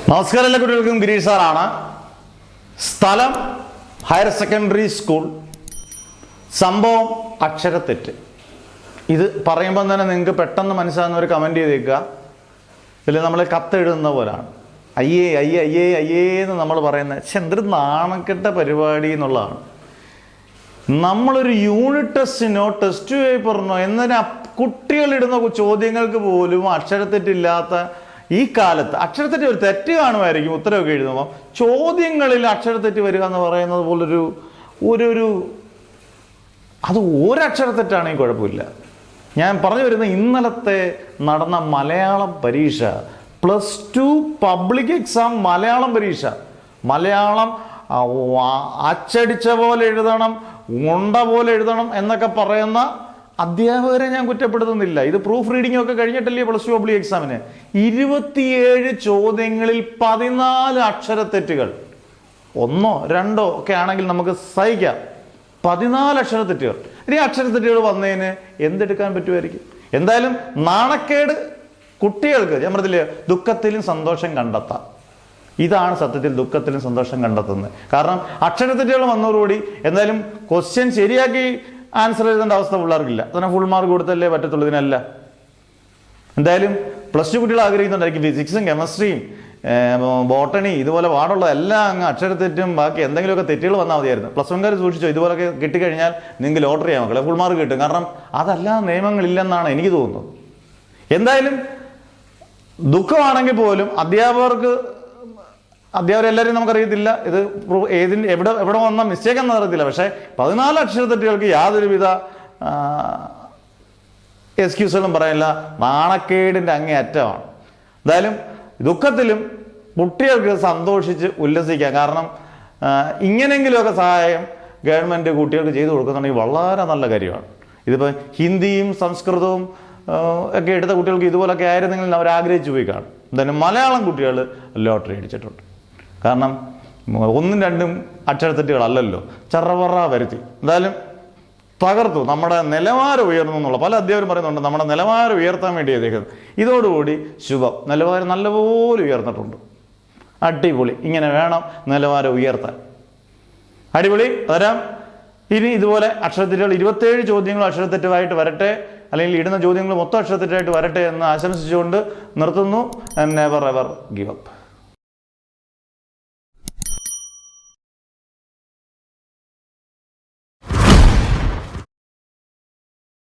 നമസ്കാരം, എല്ലാ കുട്ടികൾക്കും ഗിരീഷ് സാറാണ്. സ്ഥലം ഹയർ സെക്കൻഡറി സ്കൂൾ. സംഭവം അക്ഷരത്തെറ്റ്. ഇത് പറയുമ്പോൾ തന്നെ നിങ്ങൾക്ക് പെട്ടെന്ന് മനസ്സിലാകുന്ന ഒരു കമൻറ്റ് ചെയ്തേക്കുക. ഇതിൽ നമ്മൾ കത്തെഴുതുന്ന പോലാണ്. അയ്യേ അയ്യേ അയ്യേ അയ്യേ എന്ന് നമ്മൾ പറയുന്നത് എന്തൊരു നാണക്കെട്ട പരിപാടി എന്നുള്ളതാണ്. നമ്മളൊരു യൂണിറ്റ് ടെസ്റ്റിനോ ടെസ്റ്റ് പേപ്പറിനോ എന്നതിന് കുട്ടികളിടുന്ന ചോദ്യങ്ങൾക്ക് പോലും അക്ഷരത്തെറ്റില്ലാത്ത ഈ കാലത്ത് അക്ഷരത്തെറ്റ് ഒരു തെറ്റ് കാണുമായിരിക്കും. ഉത്തരവൊക്കെ എഴുതുമ്പോൾ ചോദ്യങ്ങളിൽ അക്ഷരത്തെറ്റ് വരിക എന്ന് പറയുന്നത് പോലൊരു ഒരു അത് ഒരക്ഷരത്തെറ്റാണെങ്കിൽ കുഴപ്പമില്ല. ഞാൻ പറഞ്ഞു വരുന്ന ഇന്നലത്തെ നടന്ന മലയാളം പരീക്ഷ, +2 പബ്ലിക് എക്സാം മലയാളം പരീക്ഷ. മലയാളം അച്ചടിച്ച പോലെ എഴുതണം, ഉണ്ട പോലെ എഴുതണം എന്നൊക്കെ പറയുന്ന അധ്യാപകരെ ഞാൻ കുറ്റപ്പെടുത്തുന്നില്ല. ഇത് പ്രൂഫ് റീഡിംഗ് ഒക്കെ കഴിഞ്ഞിട്ടല്ലേ +2 പബ്ലിക് എക്സാമിന്. 27 ചോദ്യങ്ങളിൽ 14 അക്ഷരത്തെറ്റുകൾ. 1 2 ഒക്കെ ആണെങ്കിൽ നമുക്ക് സഹിക്കാം. 14 അക്ഷരത്തെറ്റുകൾ. ഇനി അക്ഷരത്തെറ്റുകൾ വന്നതിന് എന്തെടുക്കാൻ പറ്റുമായിരിക്കും? എന്തായാലും നാണക്കേട് കുട്ടികൾക്ക്. ഞാൻ പറഞ്ഞില്ലേ, ദുഃഖത്തിലും സന്തോഷം കണ്ടെത്താം. ഇതാണ് സത്യത്തിൽ ദുഃഖത്തിലും സന്തോഷം കണ്ടെത്തുന്നത്. കാരണം അക്ഷരത്തെറ്റുകൾ വന്നതോടുകൂടി എന്തായാലും ക്വസ്റ്റ്യൻ ശരിയാക്കി ആൻസർ എഴുതേണ്ട അവസ്ഥ പിള്ളേർക്കില്ല. അതിനെ ഫുൾ മാർക്ക് കൊടുത്തല്ലേ പറ്റത്തുള്ളൂ. ഇതിനല്ല. എന്തായാലും +2 കുട്ടികൾ ആഗ്രഹിക്കുന്നുണ്ടായിരിക്കും ഫിസിക്സും കെമിസ്ട്രിയും ബോട്ടണി ഇതുപോലെ പാടുള്ള എല്ലാം അങ്ങ് അക്ഷരത്തെറ്റും ബാക്കി എന്തെങ്കിലുമൊക്കെ തെറ്റുകൾ വന്നാൽ മതിയായിരുന്നു. +1കാർ സൂക്ഷിച്ചോ, ഇതുപോലൊക്കെ കിട്ടിക്കഴിഞ്ഞാൽ നിങ്ങൾക്ക് ലോട്ടറി ചെയ്യാൻ മക്കളെ ഫുൾ മാർക്ക് കിട്ടും. കാരണം അതല്ലാതെ നിയമങ്ങളില്ലെന്നാണ് എനിക്ക് തോന്നുന്നത്. എന്തായാലും ദുഃഖമാണെങ്കിൽ പോലും അധ്യാപകരെല്ലാവരും നമുക്കറിയത്തില്ല. ഇത് എവിടെ വന്ന മിസ്റ്റേക്ക് എന്ന് അറിയത്തില്ല. പക്ഷേ 14 അക്ഷരത്തെറ്റുകൾക്ക് യാതൊരുവിധ എക്സ്ക്യൂസുകളും പറയാനില്ല. നാണക്കേടിൻ്റെ അങ്ങേയറ്റമാണ്. എന്തായാലും ദുഃഖത്തിലും കുട്ടികൾക്ക് സന്തോഷിച്ച് ഉല്ലസിക്കാം. കാരണം ഇങ്ങനെയെങ്കിലുമൊക്കെ സഹായം ഗവൺമെൻറ് കുട്ടികൾക്ക് ചെയ്തു കൊടുക്കുന്നുണ്ടെങ്കിൽ വളരെ നല്ല കാര്യമാണ്. ഇതിപ്പോൾ ഹിന്ദിയും സംസ്കൃതവും ഒക്കെ എടുത്ത കുട്ടികൾക്ക് ഇതുപോലൊക്കെ ആയിരുന്നെങ്കിൽ അവർ ആഗ്രഹിച്ചു പോയി കാണും. എന്തായാലും മലയാളം കുട്ടികൾ ലോട്ടറി അടിച്ചിട്ടുണ്ട്. കാരണം 1ഉം 2ഉം അക്ഷരത്തെറ്റുകളല്ലല്ലോ, ചറവറ വരുത്തി. എന്തായാലും തകർത്തു. നമ്മുടെ നിലവാരം ഉയർന്നു എന്നുള്ള പല അധ്യാപകരും പറയുന്നുണ്ട്. നമ്മുടെ നിലവാരം ഉയർത്താൻ വേണ്ടി ചെയ്തേക്കുന്നത്. ഇതോടുകൂടി ശുഭം. നിലവാരം നല്ലപോലെ ഉയർന്നിട്ടുണ്ട്. അടിപൊളി. ഇങ്ങനെ വേണം നിലവാരം ഉയർത്താൻ. അടിപൊളി. തരാം. ഇനി ഇതുപോലെ അക്ഷരത്തെറ്റുകൾ 27 ചോദ്യങ്ങൾ അക്ഷരത്തെറ്റുമായിട്ട് വരട്ടെ, അല്ലെങ്കിൽ ഇടുന്ന ചോദ്യങ്ങൾ മൊത്തം അക്ഷരത്തെറ്റായിട്ട് വരട്ടെ എന്ന് ആശംസിച്ചുകൊണ്ട് നിർത്തുന്നു. Never ever give up.